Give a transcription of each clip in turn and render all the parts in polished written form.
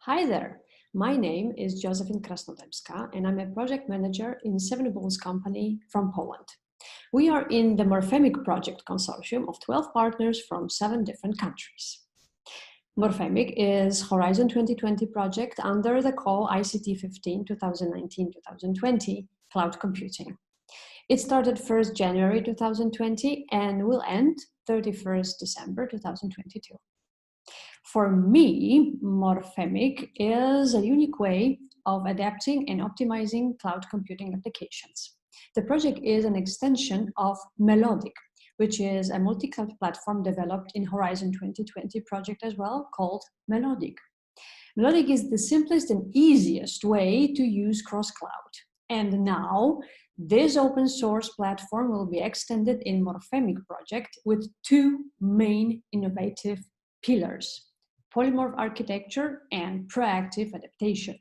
Hi there, my name is Josephine Krasnodębska and I'm a project manager in Seven Bulls company from Poland. We are in the Morphemic project consortium of 12 partners from 7 different countries. Morphemic is Horizon 2020 project under the call ICT 15 2019-2020 Cloud Computing. It started 1st January 2020 and will end 31st December 2022. For me, Morphemic is a unique way of adapting and optimizing cloud computing applications. The project is an extension of Melodic, which is a multi-cloud platform developed in Horizon 2020 project as well, called Melodic. Melodic is the simplest and easiest way to use cross-cloud. And now, this open source platform will be extended in Morphemic project with 2 main innovative pillars: polymorph architecture and proactive adaptation.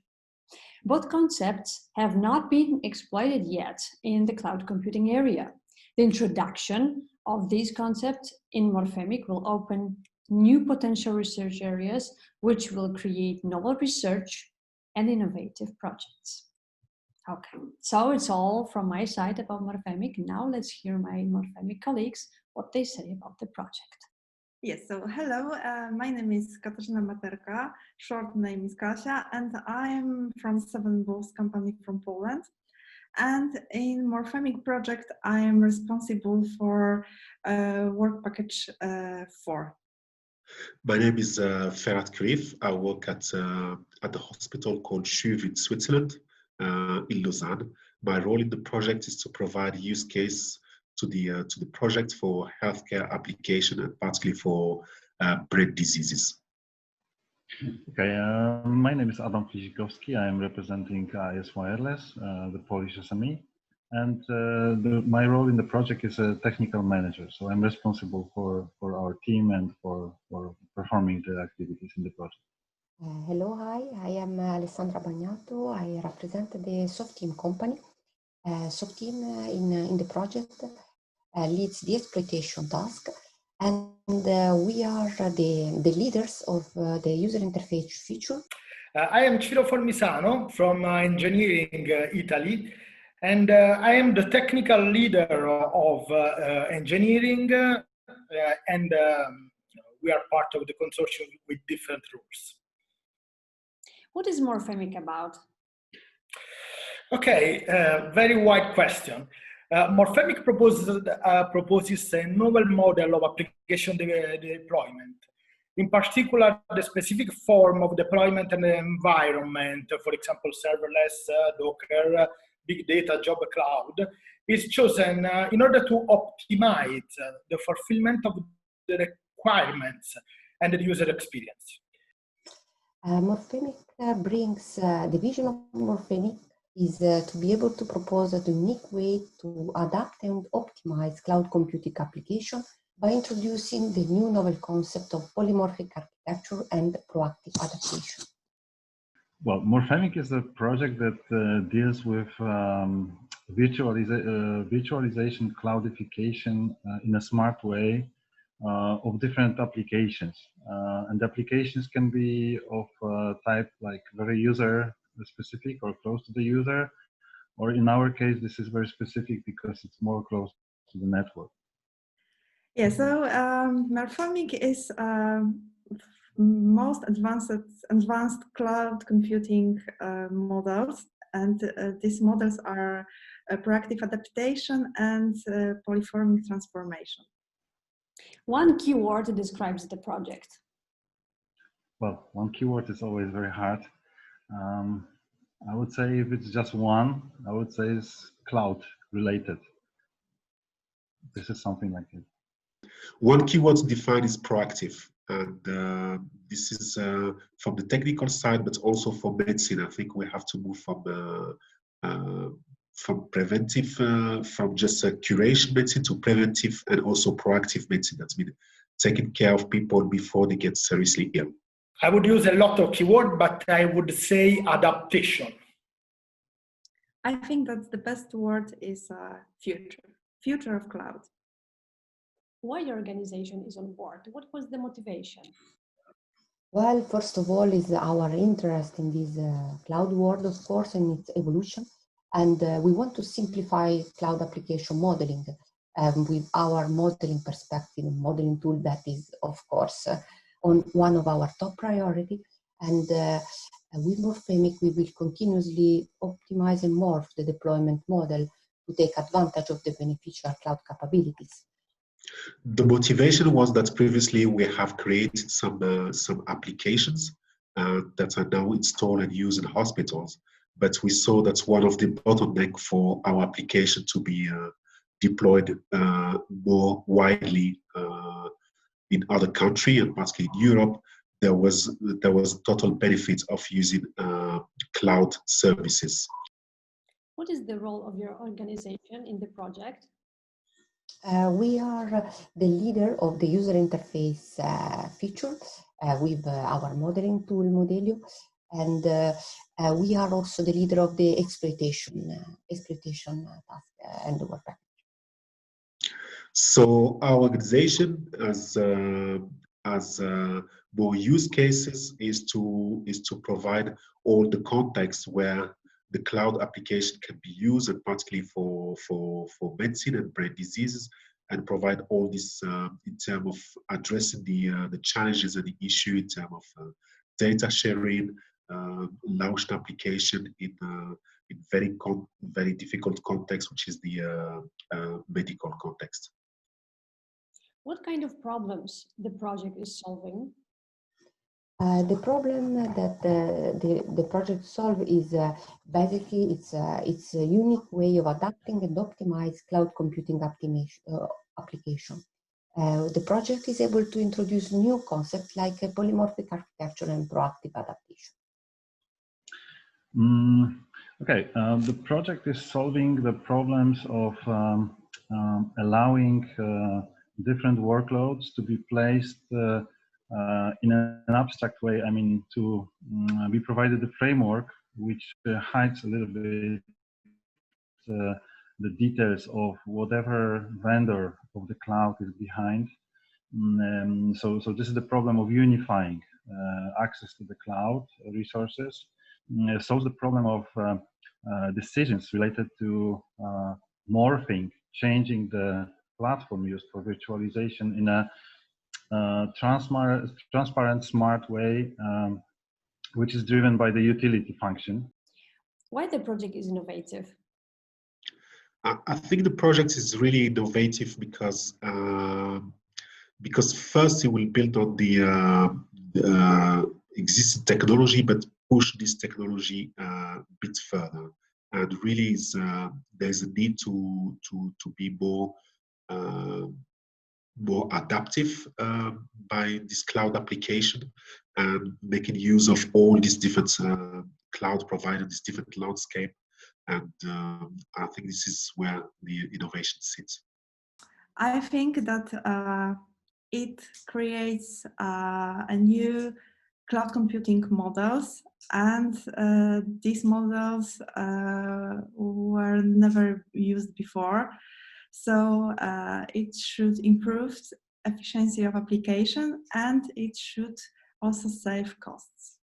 Both concepts have not been exploited yet in the cloud computing area. The introduction of these concepts in Morphemic will open new potential research areas, which will create novel research and innovative projects. Okay, so it's all from my side about Morphemic. Now let's hear my Morphemic colleagues, what they say about the project. Yes, so hello, my name is Katarzyna Materka, short name is Kasia, and I am from Seven Bulls company from Poland. And in Morphemic project, I am responsible for work package 4. My name is Ferhat Krif. I work at the hospital called CHUV in Switzerland, in Lausanne. My role in the project is to provide use case to the project for healthcare application and particularly for brain diseases. Okay, my name is Adam Fizikowski. I am representing IS Wireless, the Polish SME, and my role in the project is a technical manager. So I'm responsible for our team and for performing the activities in the project. Hello, hi, I am Alessandra Bagnato. I represent the Soft Team company. Soft Team in the project leads the exploitation task, and we are the leaders of the user interface feature. I am Ciro Formisano from Engineering Italy, and I am the technical leader of engineering, and we are part of the consortium with different roles. What is Morphemic about? Okay, very wide question. Morphemic proposes a novel model of application deployment. In particular, the specific form of deployment and environment, for example, serverless, Docker, big data, job cloud, is chosen in order to optimize the fulfillment of the requirements and the user experience. Morphemic brings the vision of Morphemic is to be able to propose a unique way to adapt and optimize cloud computing application by introducing the new novel concept of polymorphic architecture and proactive adaptation. Well, Morphemic is a project that deals with virtualization, cloudification in a smart way of different applications. And the applications can be of type like very user specific or close to the user, or in our case, this is very specific because it's more close to the network. Yeah, so Morphemic is most advanced cloud computing models, and these models are proactive adaptation and polyformic transformation. One keyword describes the project. Well, one keyword is always very hard. I would say if it's just one, I would say it's cloud related. This is something like it. One keyword defined is proactive, and this is from the technical side, but also for medicine. I think we have to move from preventive, from just curation medicine to preventive and also proactive medicine. That's mean taking care of people before they get seriously ill. I would use a lot of keywords, but I would say adaptation. I think that the best word is future of cloud. Why your organization is on board? What was the motivation? Well, first of all is our interest in this cloud world, of course, and its evolution. And we want to simplify cloud application modeling with our modeling perspective, modeling tool that is, of course, on one of our top priority. And with Morphemic, we will continuously optimize and morph the deployment model to take advantage of the beneficial cloud capabilities. The motivation was that previously we have created some applications that are now installed and used in hospitals, but we saw that's one of the bottleneck for our application to be deployed more widely in other countries, and particularly in Europe. There was total benefit of using cloud services. What is the role of your organization in the project? We are the leader of the user interface feature with our modeling tool, Modelio, and we are also the leader of the exploitation task and work package. So our organization, as more use cases, is to provide all the context where the cloud application can be used, and particularly for medicine and brain diseases, and provide all this in terms of addressing the challenges and the issue in terms of data sharing, launched application in very difficult context, which is the medical context. What kind of problems the project is solving? The problem that the project solve is basically it's a unique way of adapting and optimize cloud computing application. The project is able to introduce new concepts like polymorphic architecture and proactive adaptation. Okay, the project is solving the problems of allowing different workloads to be placed in an abstract way. I mean, to be provided a framework which hides a little bit the details of whatever vendor of the cloud is behind. So this is the problem of unifying access to the cloud resources. Solves the problem of decisions related to morphing, changing the platform used for virtualization in a transparent, smart way, which is driven by the utility function. Why the project is innovative? I think the project is really innovative because first it will build on the existing technology, but push this technology a bit further. And really, there's a need to be more adaptive by this cloud application, and making use of all these different cloud providers, this different landscape. And I think this is where the innovation sits. I think that it creates a new cloud computing models, and these models were never used before. So it should improve efficiency of application, and it should also save costs.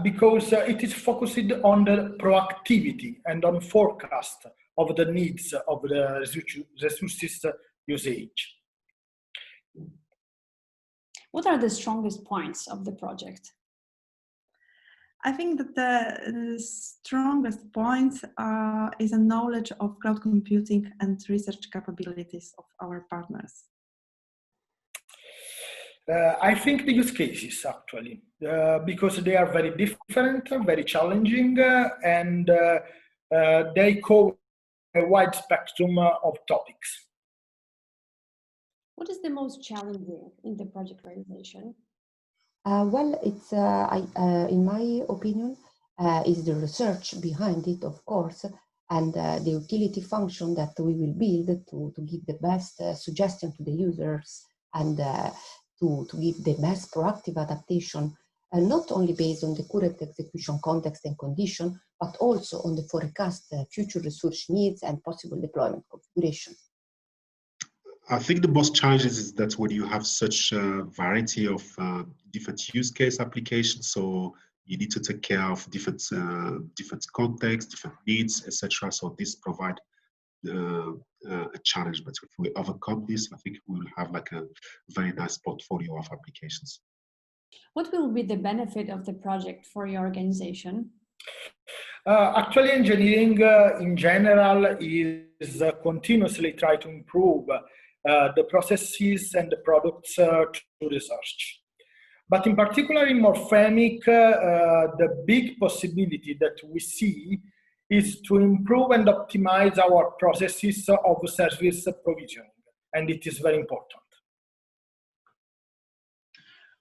Because it is focused on the proactivity and on forecast of the needs of the resources usage. What are the strongest points of the project? I think that the strongest point is a knowledge of cloud computing and research capabilities of our partners. I think the use cases, actually, because they are very different, very challenging, and they cover a wide spectrum of topics. What is the most challenging in the project realization? Well, it's in my opinion, is the research behind it, of course, and the utility function that we will build to give the best suggestion to the users, and to give the best proactive adaptation, not only based on the current execution context and condition, but also on the forecast future resource needs and possible deployment configuration. I think the most challenges is that when you have such a variety of different use case applications, so you need to take care of different contexts, different needs, etc. So this provide a challenge, but if we overcome this, I think we will have like a very nice portfolio of applications. What will be the benefit of the project for your organization? Actually, engineering in general is continuously try to improve the processes and the products through research. But in particular in Morphemic, the big possibility that we see is to improve and optimize our processes of service provisioning, and it is very important.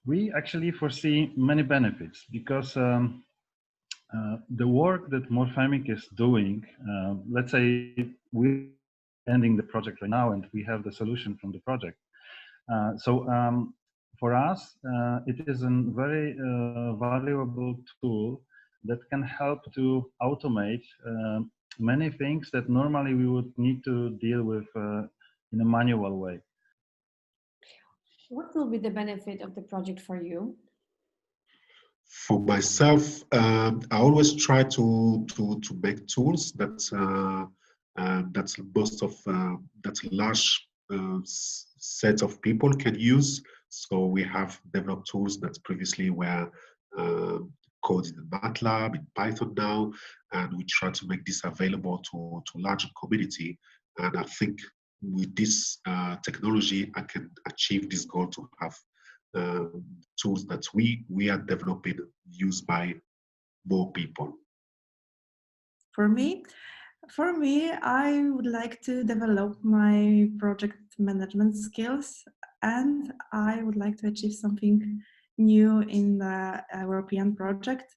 We actually foresee many benefits because the work that Morphemic is doing, let's say we're ending the project right now and we have the solution from the project. For us, it is a very valuable tool that can help to automate many things that normally we would need to deal with in a manual way. What will be the benefit of the project for you? For myself, I always try to make tools that's large set of people can use. So we have developed tools that previously were coded in MATLAB, in Python now, and we try to make this available to larger community. And I think with this technology, I can achieve this goal to have tools that we are developing used by more people. For me, I would like to develop my project management skills, and I would like to achieve something new in the European project,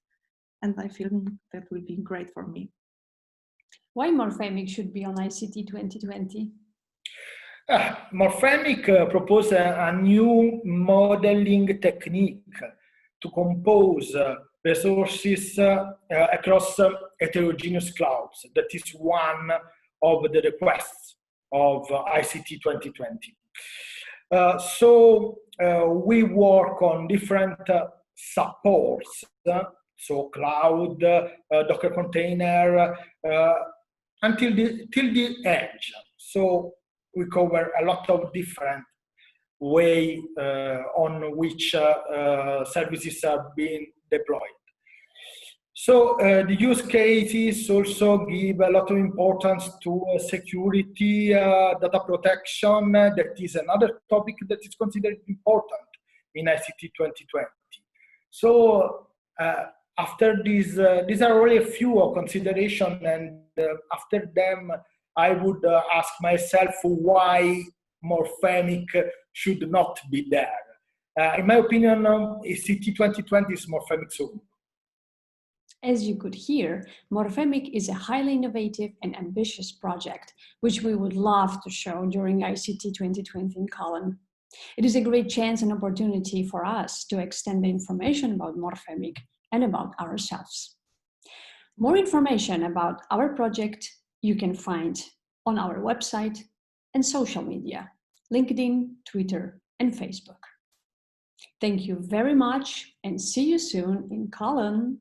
and I feel that will be great for me. Why Morphemic should be on ICT 2020? Morphemic proposes a new modeling technique to compose resources across heterogeneous clouds. That is one of the requests of ICT 2020. We work on different supports, so cloud, Docker container, until the edge. So we cover a lot of different way on which services are being deployed. So the use cases also give a lot of importance to security, data protection. That is another topic that is considered important in ICT 2020. So after these are only a few of consideration, and after them, I would ask myself why Morphemic should not be there. In my opinion, ICT 2020 is Morphemic soon. As you could hear, Morphemic is a highly innovative and ambitious project, which we would love to show during ICT 2020 in Cologne. It is a great chance and opportunity for us to extend the information about Morphemic and about ourselves. More information about our project you can find on our website and social media, LinkedIn, Twitter, and Facebook. Thank you very much and see you soon in Cologne.